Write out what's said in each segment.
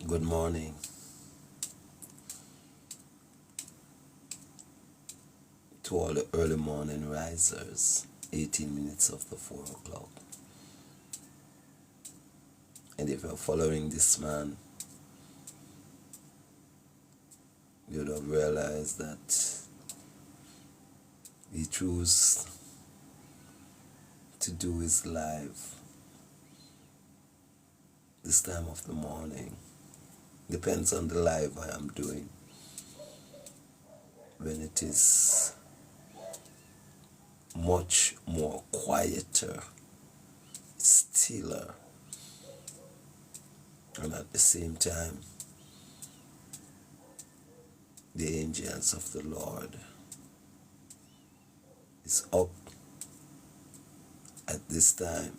Good morning to all the early morning risers, 18 minutes after 4 o'clock. And if you're following this man, you'd have realized that he chose to do his live this time of the morning. Depends on the live I am doing. When it is much more quieter, stiller, and at the same time, the angels of the Lord is up at this time,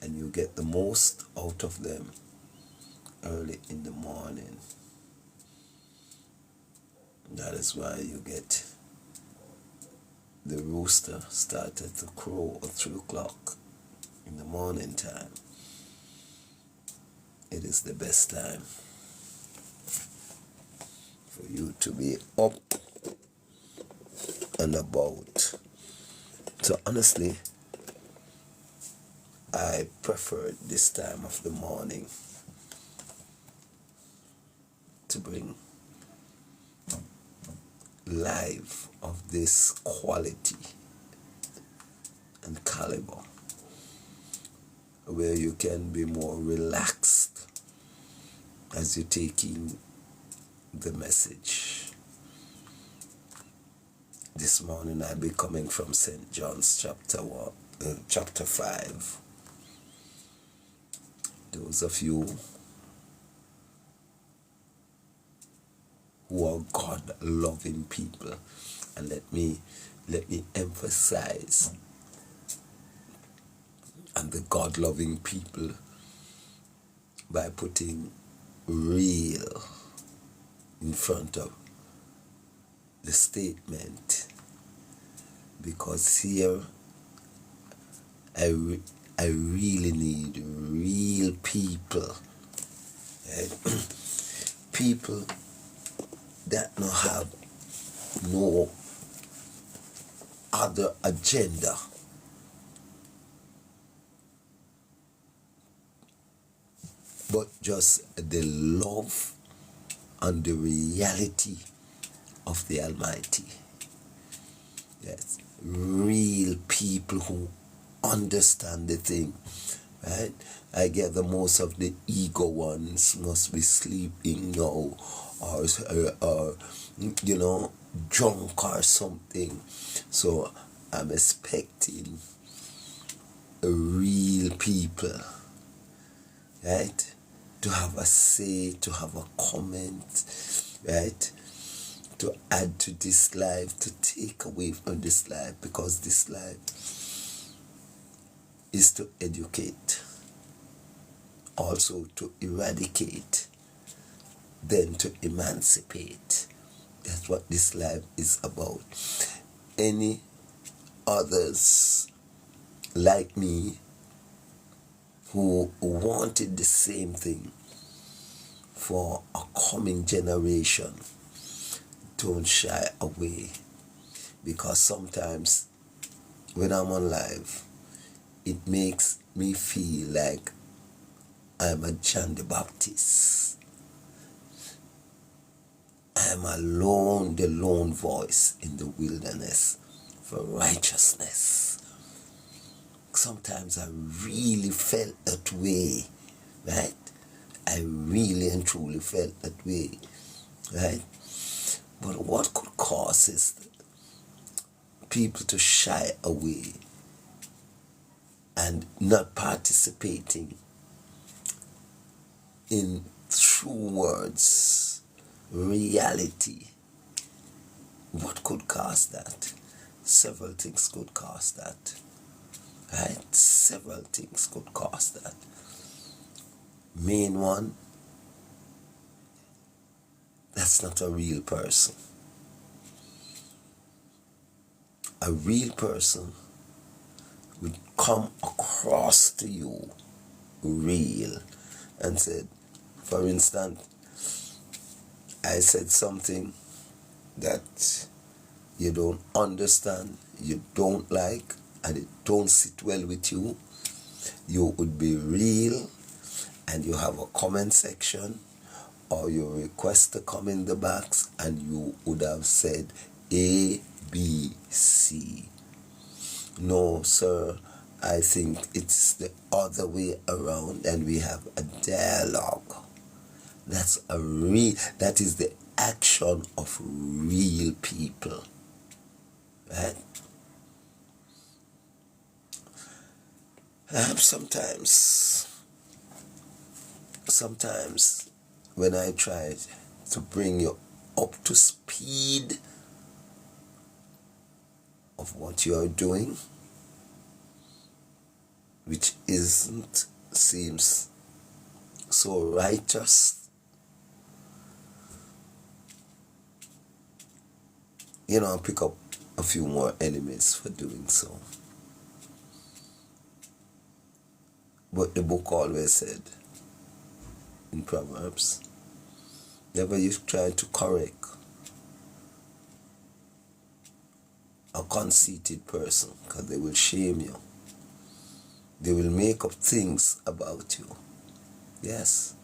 and you get the most out of them early in the morning. That is why you get the rooster started to crow at 3 o'clock in the morning time. It is the best time for you to be up and about. So honestly, I prefer this time of the morning to bring live of this quality and caliber, where you can be more relaxed as you're taking the message. This morning I'll be coming from St. John's chapter 5. Those of you who are God-loving people, and let me emphasize on the God-loving people by putting real in front of the statement, because here I really need real people, right? People that don't have no other agenda, but just the love and the reality of the Almighty. Yes, real people who understand the thing, right? I get the most of the ego ones must be sleeping now, or drunk or something. So I'm expecting real people, right, to have a say, to have a comment, right, to add to this life, to take away from this life, because this life is to educate, also to eradicate, then to emancipate. That's what this life is about. Any others like me who wanted the same thing for a coming generation, don't shy away, because sometimes when I'm on live, it makes me feel like I'm a John the Baptist. I'm alone, the lone voice in the wilderness for righteousness. Sometimes I really felt that way, right? I really and truly felt that way, right? But what could cause is people to shy away and not participating in true words, reality? What could cause that? Several things could cause that, right? Several things could cause that. Main one, that's not a real person. A real person would come across to you real and said, For instance, I said something that you don't understand, you don't like, and it don't sit well with you, you would be real and you have a comment section, or you request to come in the box and you would have said A, B, C. No, sir, I think it's the other way around, and we have a dialogue. That is the action of real people, right? Sometimes when I try to bring you up to speed of what you are doing, which seems so righteous, I pick up a few more enemies for doing so. But the book always said in Proverbs, never you try to correct a conceited person, because they will shame you. They will make up things about you. Yes,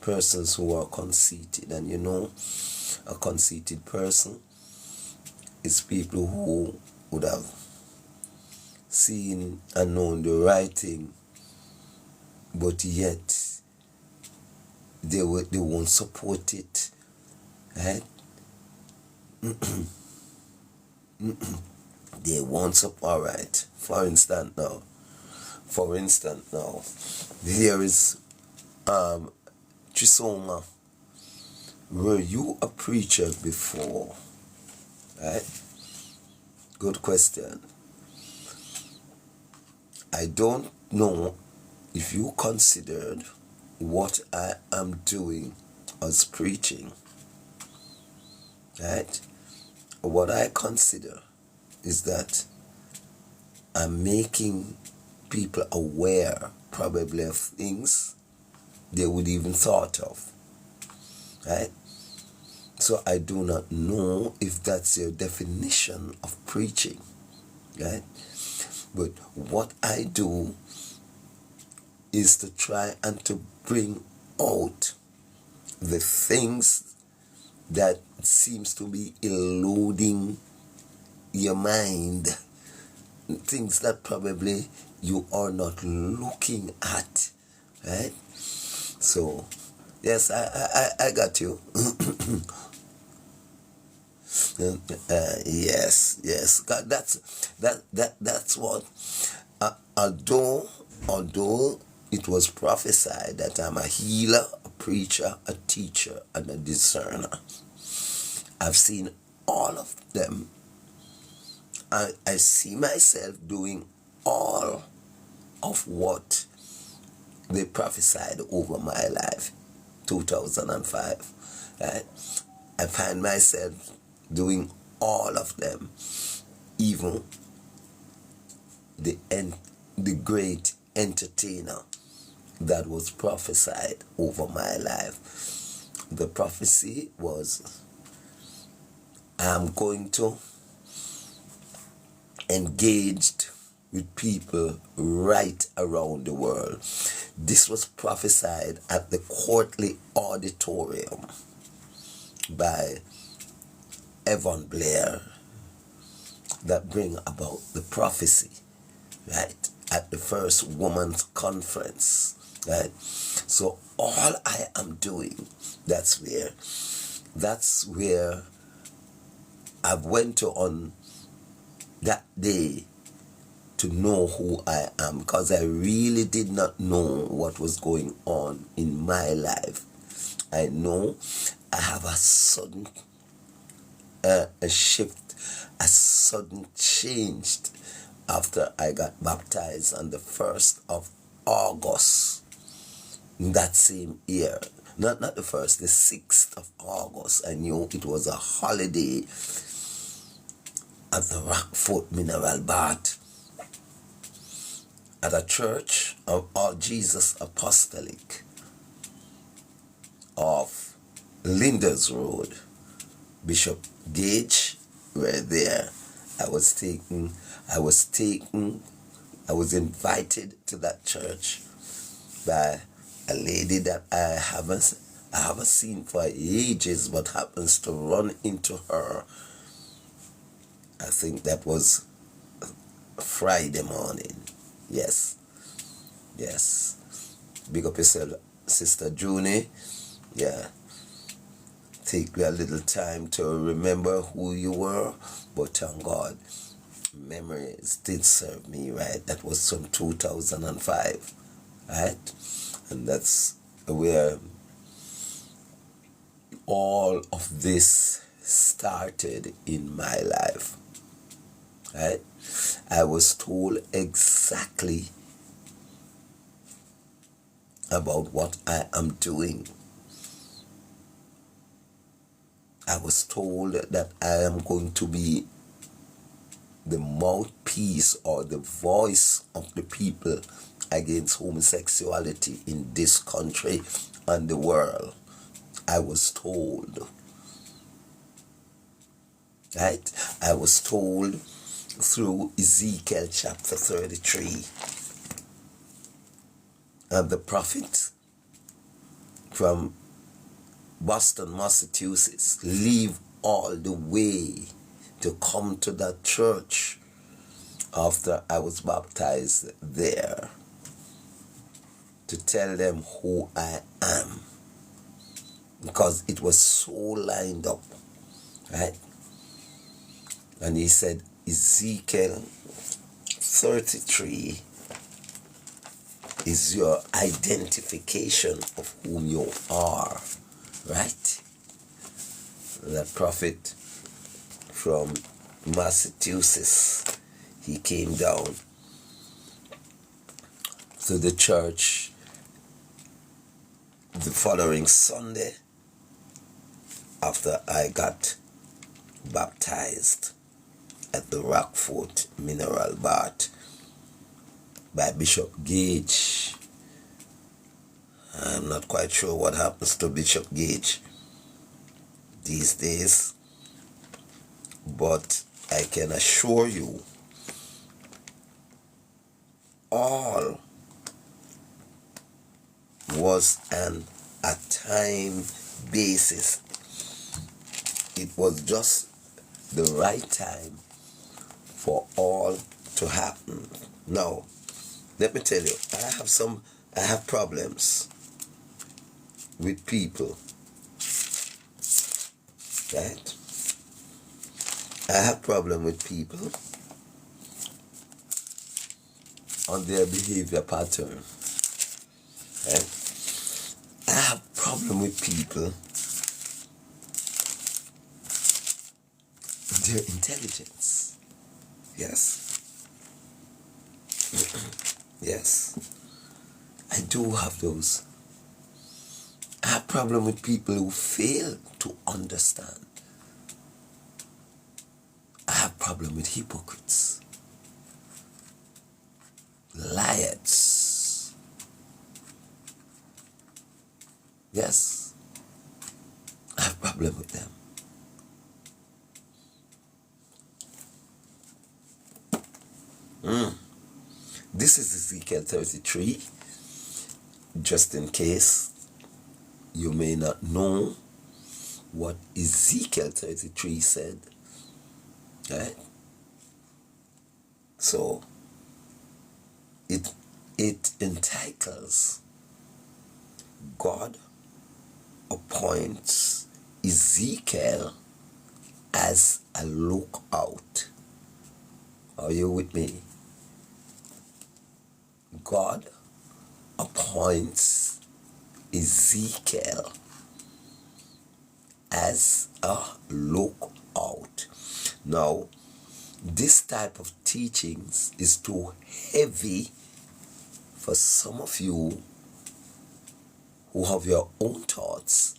persons who are conceited. And a conceited person is people who would have seen and known the right thing, but yet they won't support it, right? They won't support. All right. For instance, now, here is Chisoma. Were you a preacher before? Right? Good question. I don't know if you considered what I am doing as preaching. Right? What I consider is that I'm making people aware probably of things they would even thought of. Right? So I do not know if that's your definition of preaching. Right? But what I do is to try and to bring out the things that seems to be eluding your mind, things that probably you are not looking at, right? So, yes, I got you. Yes. God, that's what. Although it was prophesied that I'm a healer, a preacher, a teacher, and a discerner, I've seen all of them. I see myself doing all of what they prophesied over my life, 2005. Right? I find myself doing all of them, even the great entertainer that was prophesied over my life. The prophecy was, I'm going to engage with people right around the world. This was prophesied at the Courtly Auditorium by Evan Blair, that bring about the prophecy, right, at the first women's conference, right? So all I am doing, that's where I went on that day to know who I am, because I really did not know what was going on in my life. I know I have a sudden a shift, a sudden change after I got baptized on the 1st of August that same year. Not the 1st, the 6th of August. I knew it was a holiday at the Rockford Mineral Bath at a church of All Jesus Apostolic. of Linders Road. Bishop Gage were there. I was invited to that church by a lady that I haven't seen for ages, but happens to run into her. I think that was Friday morning. Yes. Big up yourself, Sister Junie. Yeah. Take a little time to remember who you were, but thank God, memories did serve me, right? That was from 2005, right? And that's where all of this started in my life, right? I was told exactly about what I am doing. I was told that I am going to be the mouthpiece or the voice of the people against homosexuality in this country and the world. I was told, right? I was told through Ezekiel chapter 33. And the prophet from Boston, Massachusetts, leave all the way to come to that church after I was baptized there to tell them who I am, because it was so lined up, right? And he said, Ezekiel 33 is your identification of whom you are, right? That prophet from Massachusetts, he came down to the church the following Sunday after I got baptized at the Rockfort Mineral Bath by Bishop Gage. I'm not quite sure what happens to Bishop Gage these days, but I can assure you all was on a time basis. It was just the right time for all to happen. Now, let me tell you, I have problems with people, right? I have problem with people on their behavior pattern, right? I have problem with people, their intelligence. Yes. Yes. I do have those. I have problem with people who fail to understand. I have problem with hypocrites, liars. Yes. I have problem with them. This is Ezekiel 33, just in case you may not know what Ezekiel 33 said, right? So it entitles, God appoints Ezekiel as a lookout. Are you with me? God appoints Ezekiel as a lookout. Now, this type of teachings is too heavy for some of you who have your own thoughts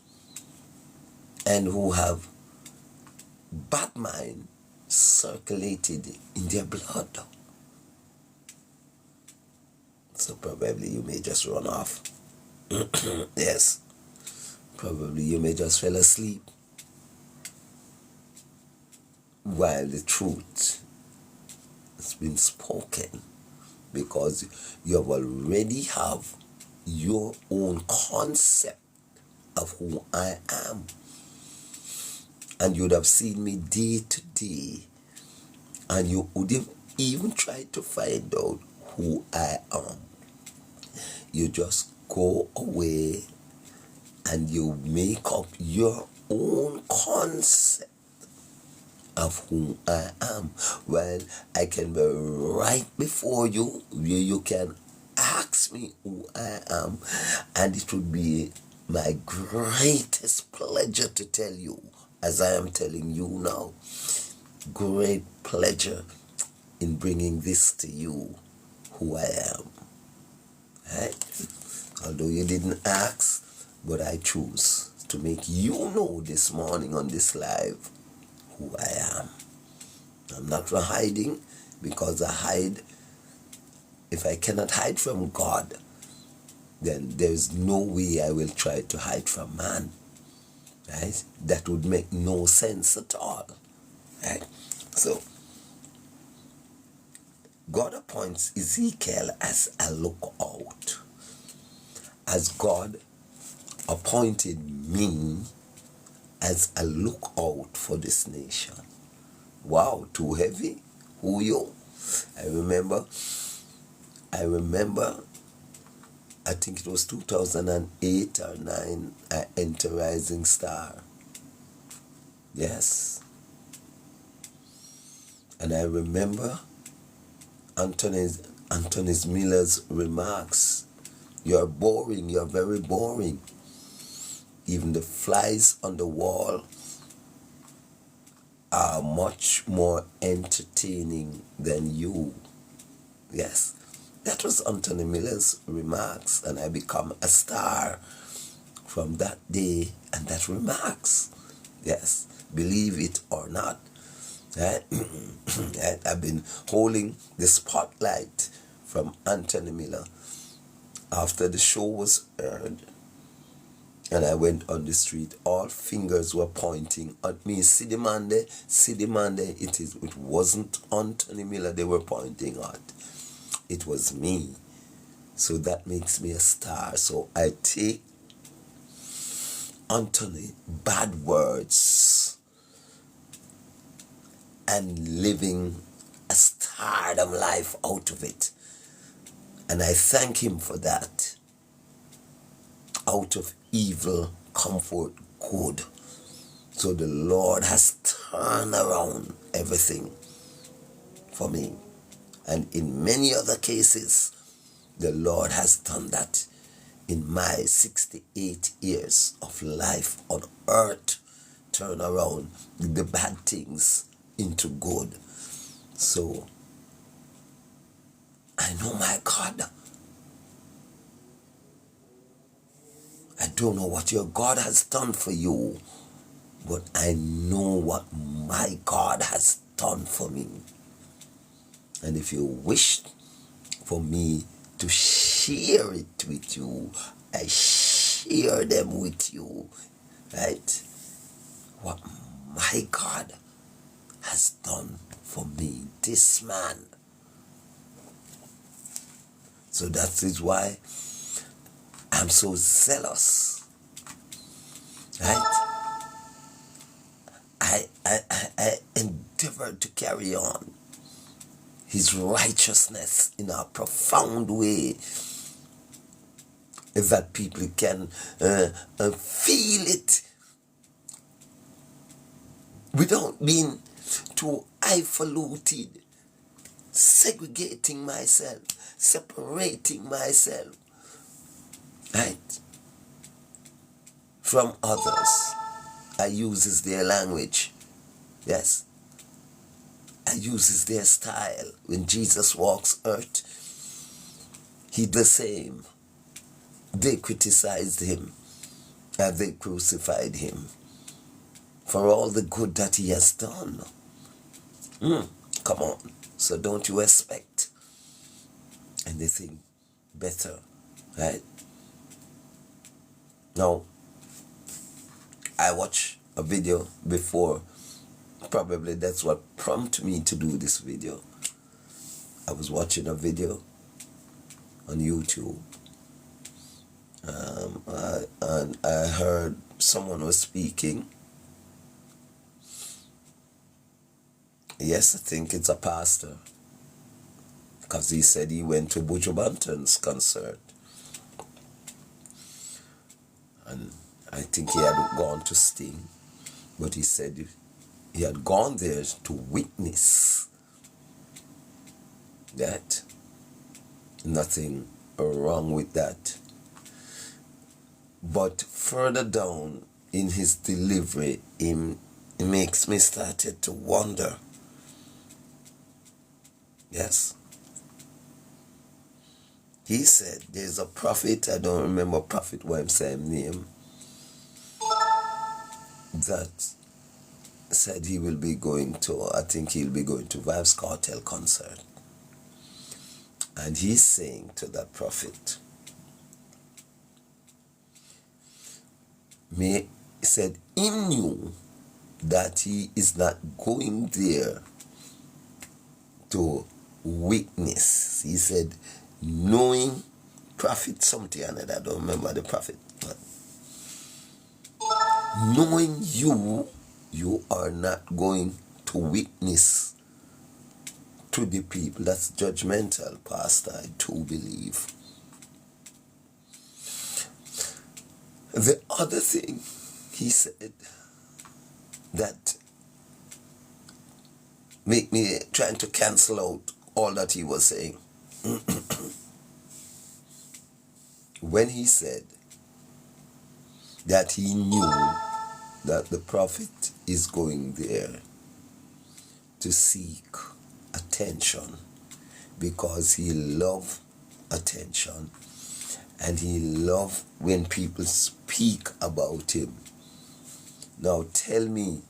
and who have bad mind circulated in their blood. So probably you may just run off. Yes. Probably you may just fell asleep while the truth has been spoken, because you have already have your own concept of who I am. And you'd have seen me day to day, and you wouldn't even try to find out who I am. You just go away and you make up your own concept of who I am. Well, I can be right before you, where you can ask me who I am, and it would be my greatest pleasure to tell you, as I am telling you now. Great pleasure in bringing this to you, who I am. Right? Although you didn't ask, but I choose to make you know this morning on this live who I am. I'm not hiding, because if I cannot hide from God, then there's no way I will try to hide from man. Right? That would make no sense at all. Right? So, God appoints Ezekiel as a lookout, as God appointed me as a lookout for this nation. Wow, too heavy? Who you? I remember, I think it was 2008 or 9, I entered Rising Star. Yes. And I remember Anthony Miller's remarks. You're boring, you're very boring. Even the flies on the wall are much more entertaining than you. Yes, that was Anthony Miller's remarks, and I become a star from that day and that remarks. Yes, believe it or not. Right? I've been holding the spotlight from Anthony Miller after the show was aired. And I went on the street, all fingers were pointing at me. See the man there, it wasn't Anthony Miller they were pointing at. It was me. So that makes me a star. So I take Anthony bad words and living a stardom life out of it. And I thank him for that. Out of evil, comfort, good. So the Lord has turned around everything for me. And in many other cases, the Lord has done that in my 68 years of life on earth. Turn around the bad things into good. So I know my God. I don't know what your God has done for you, but I know what my God has done for me. And if you wish for me to share it with you, I share them with you. Right? What my God has done for me, this man. So that is why I'm so zealous. Right? I endeavor to carry on his righteousness in a profound way, that people can feel it without being too highfalutin, segregating myself, separating myself, right, from others. I uses their language. Yes. I uses their style. When Jesus walks earth, he the same. They criticized him and they crucified him for all the good that he has done. Come on. So don't you expect anything better, right? Now, I watched a video before. Probably that's what prompted me to do this video. I was watching a video on YouTube, and I heard someone was speaking. Yes, I think it's a pastor, because he said he went to Buju Banton's concert, and I think he had gone to Sting, but he said he had gone there to witness that. Nothing wrong with that. But further down in his delivery, it makes me started to wonder. Yes. He said there's a prophet, I don't remember prophet what I'm saying name, that said he will be going to, I think he'll be going to Vybz Kartel concert. And he's saying to that prophet, he said he knew that he is not going there to witness. He said, knowing prophet something, and I don't remember the prophet, but knowing you are not going to witness to the people. That's judgmental, Pastor, I do believe. The other thing he said that make me trying to cancel out all that he was saying. When he said that he knew that the prophet is going there to seek attention, because he loved attention and he loved when people speak about him. Now tell me,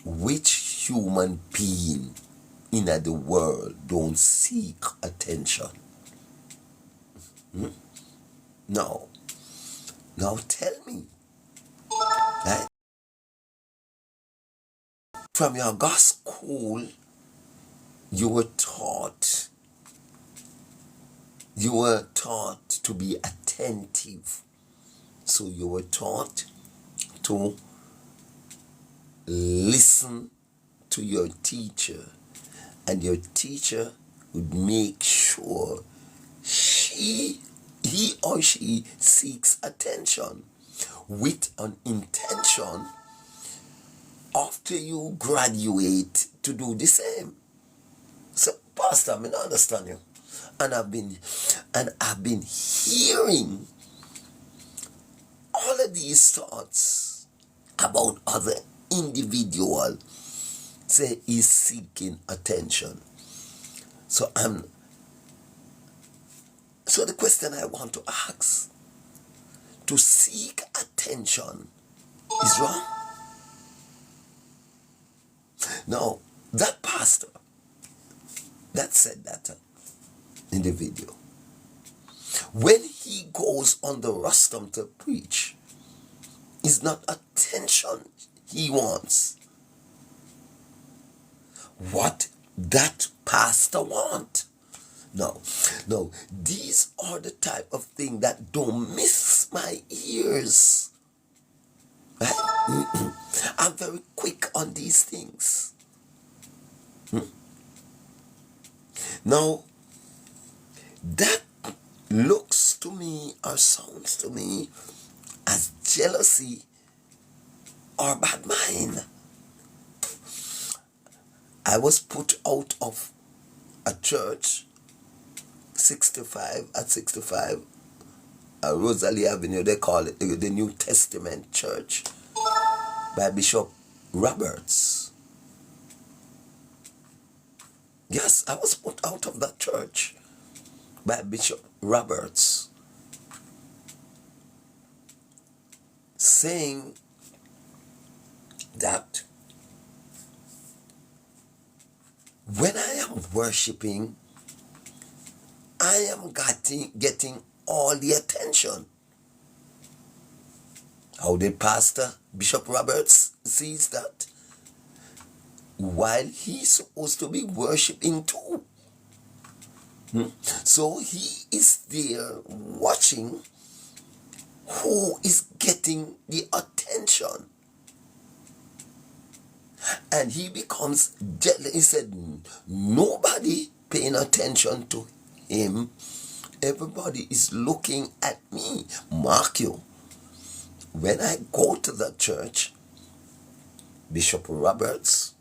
which human being in the world don't seek attention? No. Now tell me. Right? From your gospel school, you were taught to be attentive. So you were taught to listen to your teacher, and your teacher would make sure he or she seeks attention with an intention after you graduate to do the same. So, Pastor, I mean, I understand you. And I've been hearing all of these thoughts about other individual say is seeking attention. So the question I want to ask, to seek attention is wrong? Now, that pastor that said that in the video, when he goes on the rostrum to preach, it's not attention he wants. What that pastor want? No, these are the type of thing that don't miss my ears. Right? I'm very quick on these things. Now, that looks to me or sounds to me as jealousy or bad mind. I was put out of a church 65 Rosalie Avenue, they call it the New Testament Church, by Bishop Roberts. Yes, I was put out of that church by Bishop Roberts, saying that when I am worshiping, I am getting all the attention. How did Pastor Bishop Roberts sees that while he's supposed to be worshiping too. So he is there watching who is getting the attention. And he becomes jealous. He said, nobody paying attention to him. Everybody is looking at me. Mark you, when I go to the church, Bishop Roberts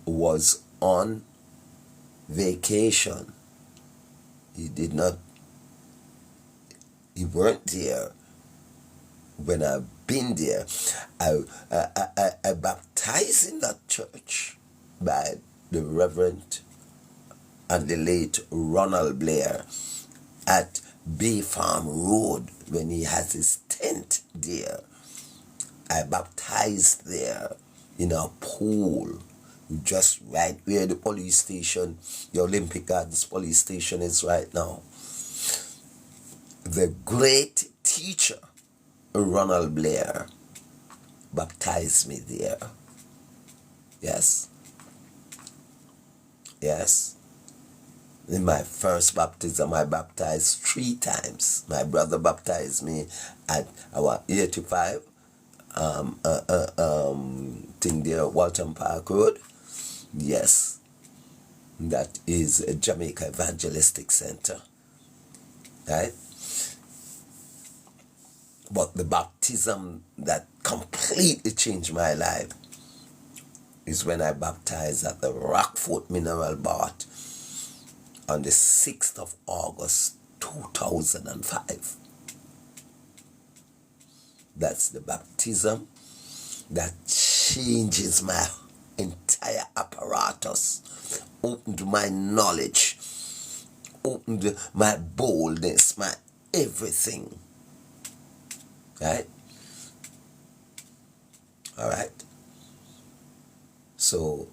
was on vacation. He weren't there when I've been there. I baptized in that church by the Reverend and the late Ronald Blair at Bay Farm Road when he has his tent there. I baptized there in a pool just right where the police station, the Olympic Gardens police station is right now. The great teacher Ronald Blair baptized me there. Yes. In my first baptism, I baptized 3 times. My brother baptized me at our 85 thing there, Walton Park Road. Yes, that is a Jamaica Evangelistic Center, right? But the baptism that completely changed my life is when I baptized at the Rockfort Mineral Bath on the 6th of August 2005. That's the baptism that changes my entire apparatus, opened my knowledge, opened my boldness, my everything. Right? All right. So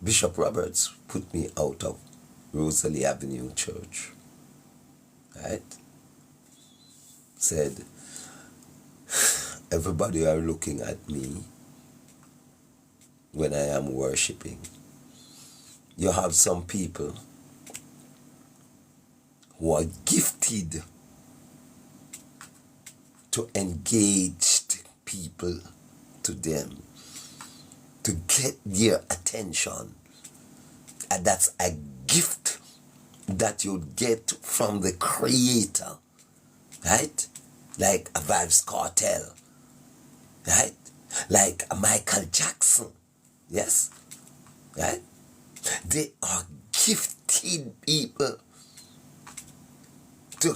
Bishop Roberts put me out of Rosalie Avenue Church. Right? Said, everybody are looking at me when I am worshiping. You have some people who are gifted to engage people to them, to get their attention. And that's a gift that you get from the Creator, right? Like a Vybz Kartel, right? Like a Michael Jackson, yes, right? They are gifted people to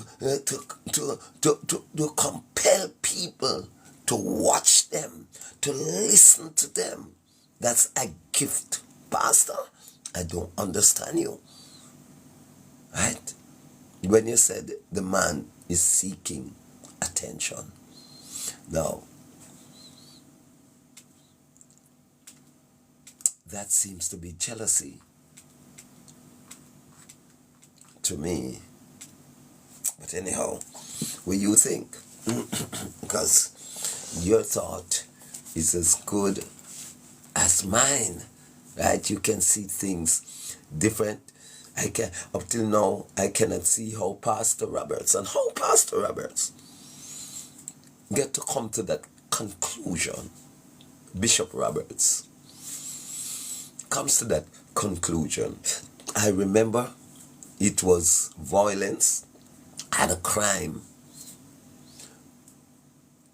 compel people to watch them, to listen to them. That's a gift. Pastor, I don't understand you. Right? When you said the man is seeking attention. Now, that seems to be jealousy to me. But anyhow, what you think? Because your thought is as good as mine, right? You can see things different. Up till now, I cannot see how Pastor Roberts get to come to that conclusion. Bishop Roberts comes to that conclusion. I remember it was violence and a crime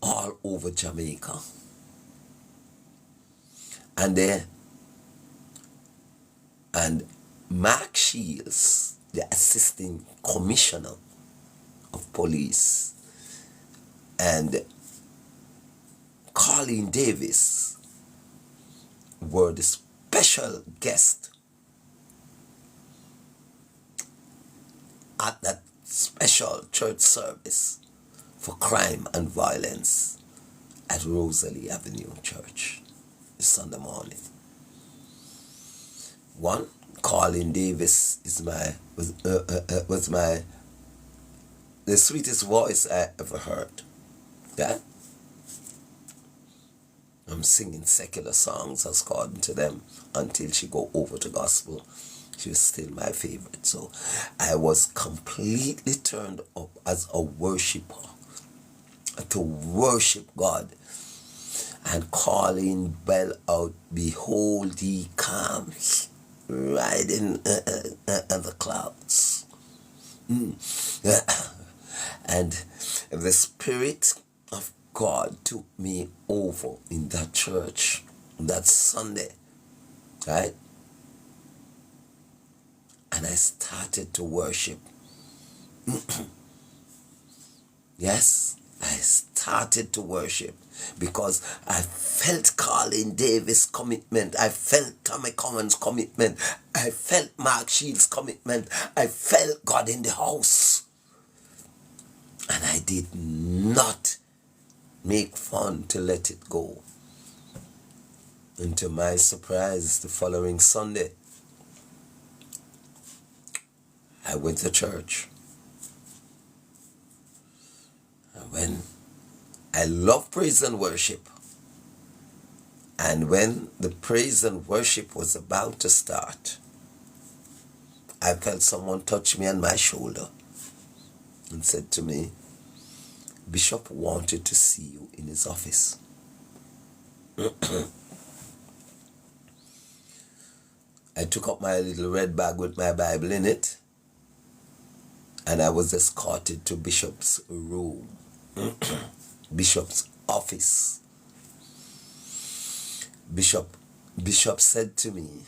all over Jamaica. And Mark Shields, the assistant commissioner of police, and Colleen Davis were the special guest at that special church service for crime and violence at Rosalie Avenue Church this Sunday morning. One, Colleen Davis was the sweetest voice I ever heard. Yeah? I'm singing secular songs according to them until she go over to gospel. She was still my favorite. So I was completely turned up as a worshiper to worship God and calling well out, behold he comes, riding on the clouds. And the Spirit of God took me over in that church that Sunday, right? And I started to worship. Yes, I started to worship because I felt Colin Davis' commitment. I felt Tommy Collins' commitment. I felt Mark Shields' commitment. I felt God in the house. And I did not make fun to let it go. And to my surprise, the following Sunday, I went to church. And when I love praise and worship, and when the praise and worship was about to start, I felt someone touch me on my shoulder and said to me, Bishop wanted to see you in his office. I took up my little red bag with my Bible in it, and I was escorted to Bishop's room, Bishop's office. Bishop said to me,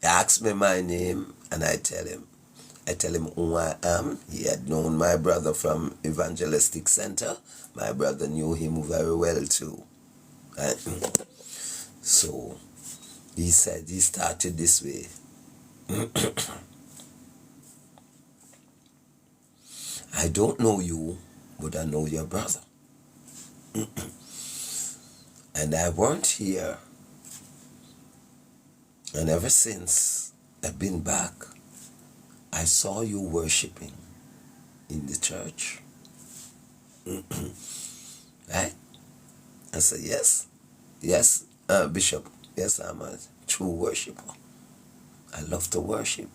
he asked me my name, and I tell him who I am. He had known my brother from Evangelistic Center. My brother knew him very well too. Right? So he said, he started this way. I don't know you, but I know your brother. And I weren't here. And ever since I've been back, I saw you worshiping in the church. Right? I said, yes, Bishop, yes, I'm a true worshiper. I love to worship.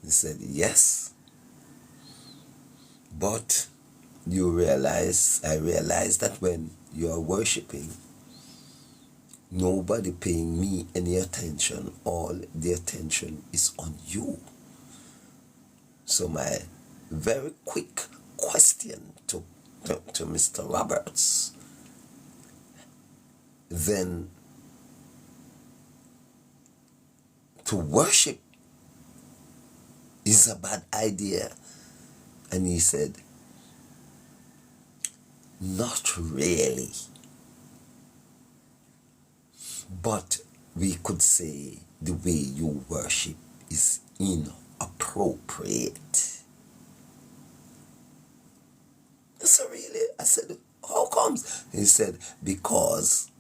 He said, yes, but I realize that when you're worshiping, nobody paying me any attention. All the attention is on you. So my very quick question to Mr. Roberts, then to worship is a bad idea. And he said, not really. But we could say the way you worship is inappropriate. I said, really? I said, how comes? He said, because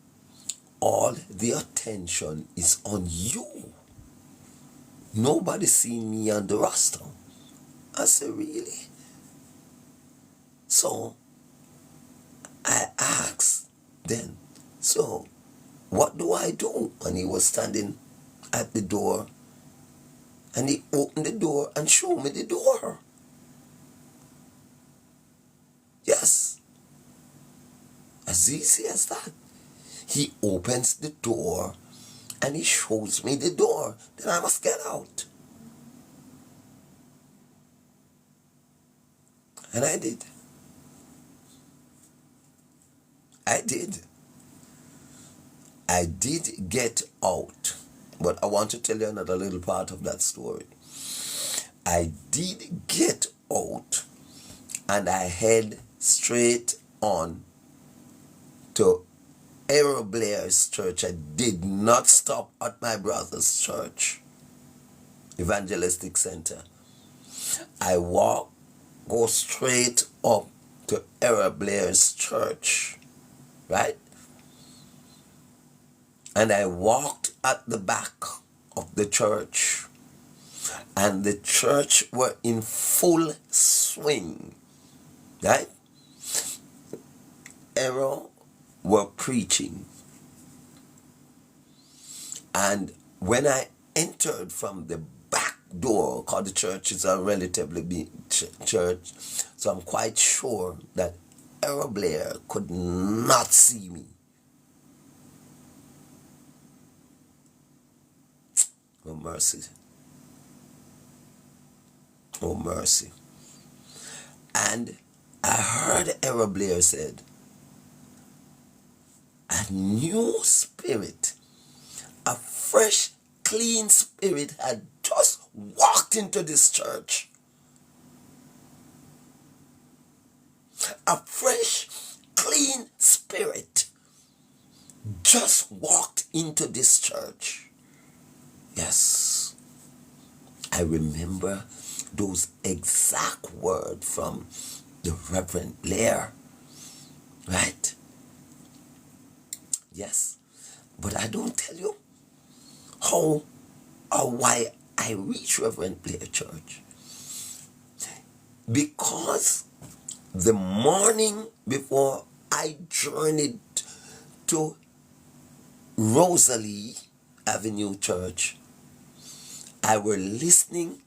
all the attention is on you. Nobody seen me on the roster. I said, really? So I asked then, so what do I do? And he was standing at the door, and he opened the door and showed me the door. Yes. As easy as that. He opens the door and he shows me the door. Then I must get out. And I did. I did get out. But I want to tell you another little part of that story. I did get out, and I head straight on to Aaron Blair's church. I did not stop at my brother's church, Evangelistic Center. I go straight up to Aaron Blair's church, right? And I walked at the back of the church, and the church were in full swing, right? Error were preaching. And when I entered from the back door, because the church is a relatively big church, so I'm quite sure that Error Blair could not see me. Oh, mercy. Oh, mercy. And I heard Error Blair said, a new spirit, a fresh, clean spirit had just walked into this church. A fresh, clean spirit just walked into this church. Yes, I remember those exact words from the Reverend Blair, right? Yes, but I don't tell you how or why I reached Reverend Blair Church. Because the morning before I journeyed to Rosalie Avenue Church, I were listening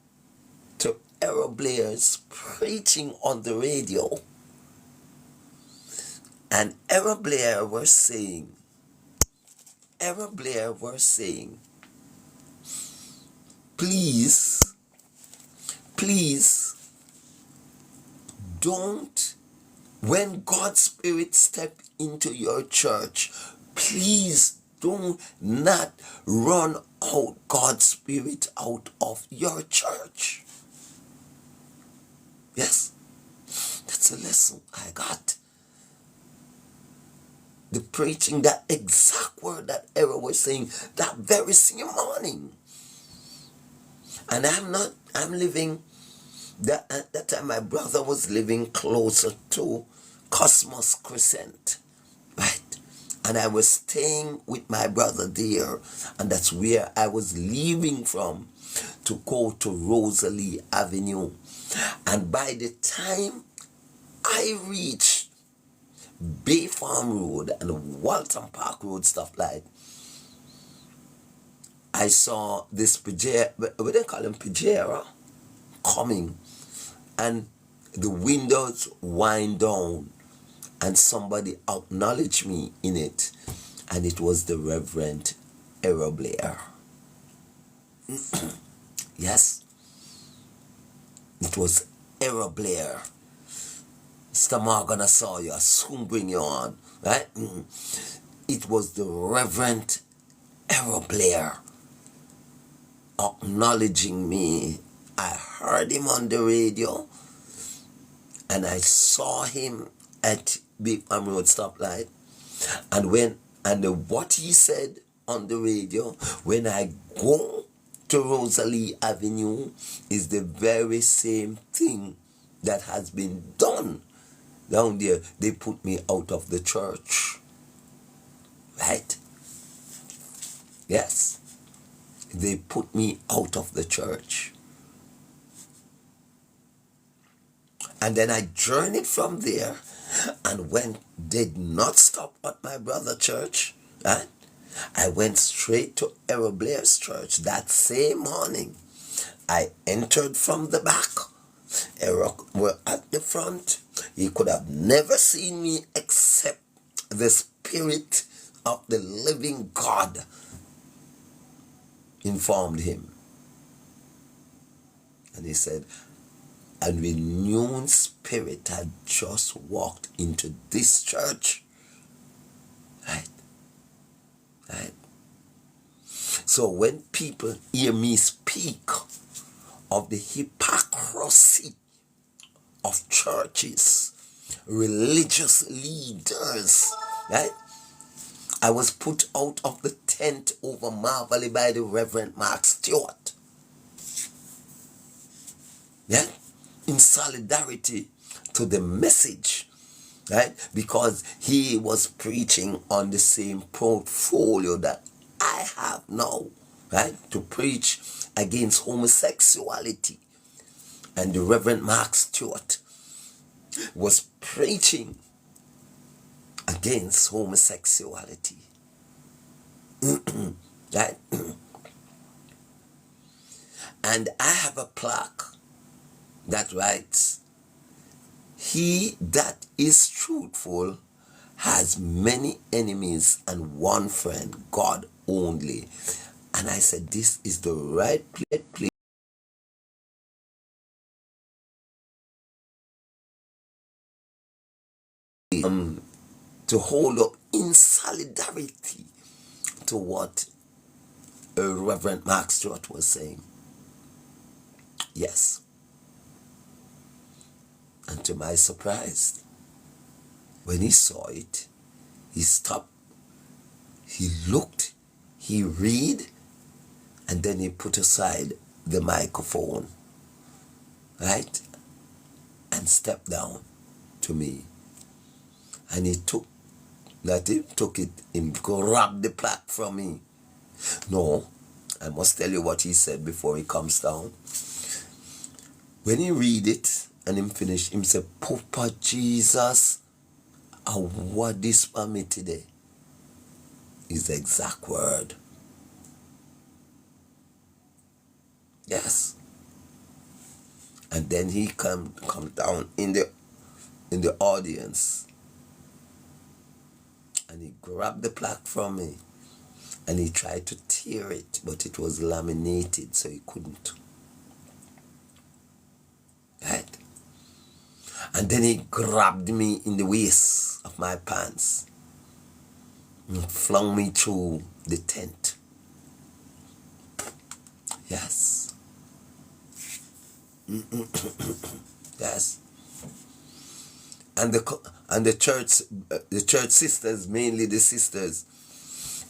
to Errol Blair's preaching on the radio, and Errol Blair was saying, please don't, when God's Spirit step into your church, please do not run out God's Spirit out of your church. Yes, that's a lesson I got. The preaching, that exact word that Errol was saying that very same morning. And I'm living, at that time my brother was living closer to Cosmos Crescent, right? And I was staying with my brother there, and that's where I was leaving from to go to Rosalie Avenue. And by the time I reached Bay Farm Road and Walton Park Road, stuff like, I saw this Pajero, what they call him, Pajero, coming, and the windows wind down, and somebody acknowledged me in it, and it was the Reverend Errol Blair. Yes, it was Errol Blair. Mr. Morgan, I saw you, I soon bring you on, right? It was the Reverend Errol Blair acknowledging me. I heard him on the radio, and I saw him at Big Farm Road stoplight. And what he said on the radio, when I go to Rosalie Avenue, is the very same thing that has been done down there. They put me out of the church, right? Yes, they put me out of the church. And then I journeyed from there, and did not stop at my brother's church, right? I went straight to Errol Blair's church that same morning. I entered from the back. Errol were at the front. He could have never seen me except the Spirit of the living God informed him. And he said, a renewed spirit had just walked into this church. Right? Right? So when people hear me speak of the hypocrisy of churches, religious leaders, right? I was put out of the tent over Marvelly by the Reverend Mark Stewart. Yeah? In solidarity to the message, right? Because he was preaching on the same portfolio that I have now, right? To preach against homosexuality. And the Reverend Mark Stewart was preaching against homosexuality. Right? And I have a plaque that writes, "He that is truthful has many enemies and one friend, God only." And I said, this is the right place to hold up in solidarity to what Reverend Mark Stewart was saying. Yes. And to my surprise, when he saw it, he stopped, he looked, he read, and then he put aside the microphone, right? And stepped down to me. And he took it and grabbed the plaque from me. No, I must tell you what he said before he comes down. When he read it and him finish, him say, "Papa Jesus, what this for me today?" Is the exact word. Yes. And then he come down in the audience, and he grabbed the plaque from me, and he tried to tear it, but it was laminated, so he couldn't. Right? And then he grabbed me in the waist of my pants and flung me through the tent. Yes. Yes. And the church sisters, mainly the sisters,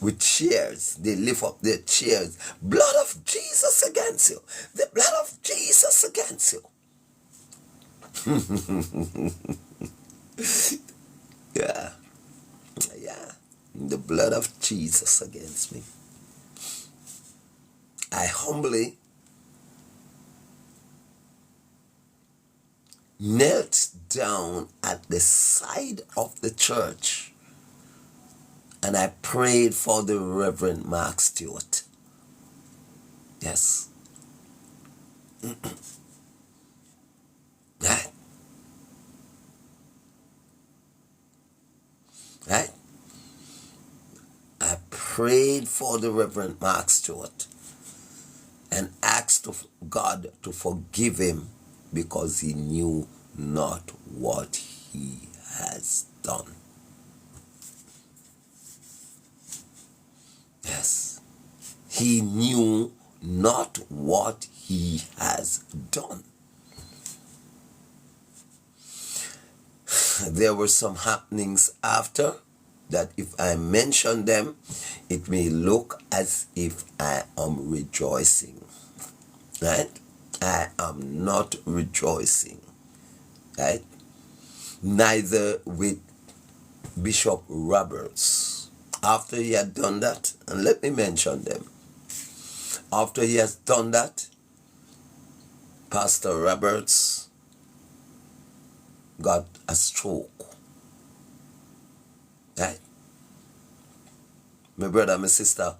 with cheers, they lift up their cheers. "Blood of Jesus against you. The blood of Jesus against you." Yeah. Yeah. The blood of Jesus against me. I humbly knelt down at the side of the church and I prayed for the Reverend Mark Stewart. Yes. Right. Right. I prayed for the Reverend Mark Stewart and asked of God to forgive him because he knew not what he has done. Yes. He knew not what he has done. There were some happenings after that if I mention them, it may look as if I am rejoicing. Right? I am not rejoicing. Right? Neither with Bishop Roberts. After he had done that, and let me mention them. After he has done that, Pastor Roberts got a stroke. Right? My brother, my sister,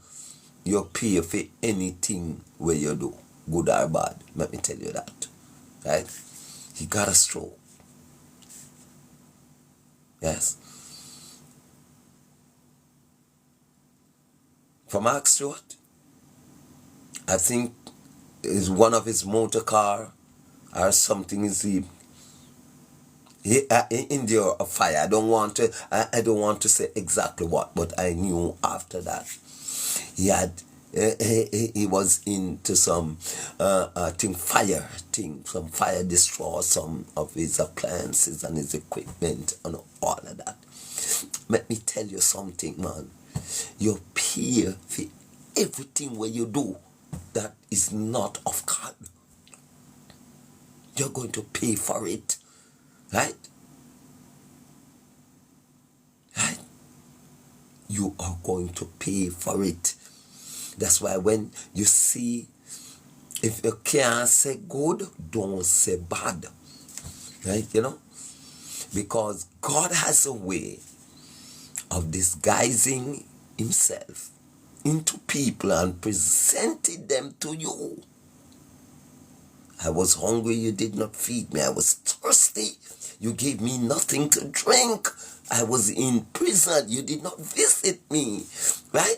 you pay for anything where you do, good or bad. Let me tell you that. Right? He got a stroke. Yes. For Mark Stewart, I think is one of his motor car or something is he endured a fire. I don't want to say exactly what, but I knew after that he was into some fire destroy some of his appliances and his equipment and all of that. Let me tell you something, man. You pay for everything what you do that is not of God. You're going to pay for it. Right? Right? You are going to pay for it. That's why when you see, if you can't say good, don't say bad. Right? You know? Because God has a way of disguising himself into people and presented them to you. I was hungry, you did not feed me. I was thirsty, you gave me nothing to drink. I was in prison, you did not visit me. Right?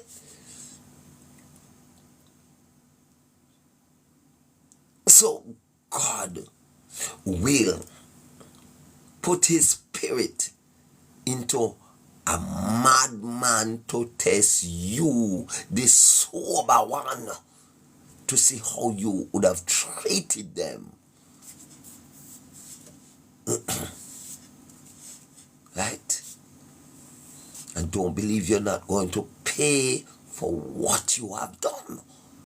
So God will put his spirit into a madman to test you, the sober one, to see how you would have treated them. Right? And don't believe you're not going to pay for what you have done.